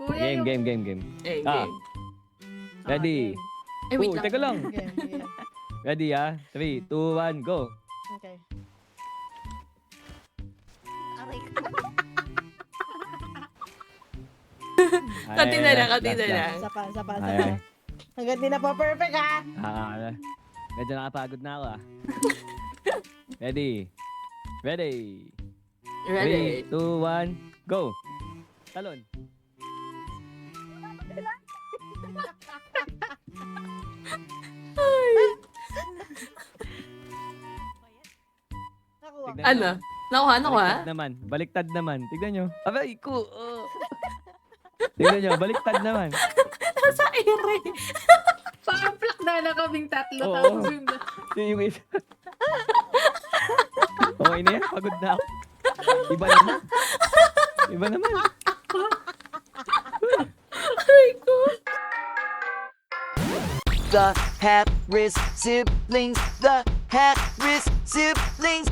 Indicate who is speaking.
Speaker 1: Kuya,
Speaker 2: Game,
Speaker 1: yung...
Speaker 2: game, game, game.
Speaker 3: Eh,
Speaker 2: Ah.
Speaker 3: game.
Speaker 2: Ready?
Speaker 3: Eh, wait lang.
Speaker 2: Teka lang.
Speaker 1: Game, game.
Speaker 2: Ready ah? 3, 2, 1, go.
Speaker 1: Okay. Aray ko.
Speaker 3: Konti na lang,
Speaker 2: Last,
Speaker 3: konti na
Speaker 2: last,
Speaker 3: lang.
Speaker 1: Isa pa, isa pa, isa
Speaker 2: Ay,
Speaker 1: pa.
Speaker 2: ay.
Speaker 1: Hanggang di na po perfect ha.
Speaker 2: Medyo nakapagod na ako ah. Ready? Ready?
Speaker 3: Ready?
Speaker 2: 3, 2, 1, go. Talon.
Speaker 1: Nakuha.
Speaker 2: Tignan
Speaker 3: Ano? Nakuha, nakuha?
Speaker 2: Baliktad naman. Baliktad naman. Tignan nyo. Abay, ko. Tignan nyo. Baliktad naman.
Speaker 3: Nasa ere.
Speaker 4: Paamplak na kaming tatlo.
Speaker 2: Oo.
Speaker 4: Tapos yung...
Speaker 2: Yung isa. Okay na yan. Pagod na ako. Iba naman. Iba naman.
Speaker 3: Aray ko.
Speaker 5: The Harris siblings, the Harris siblings.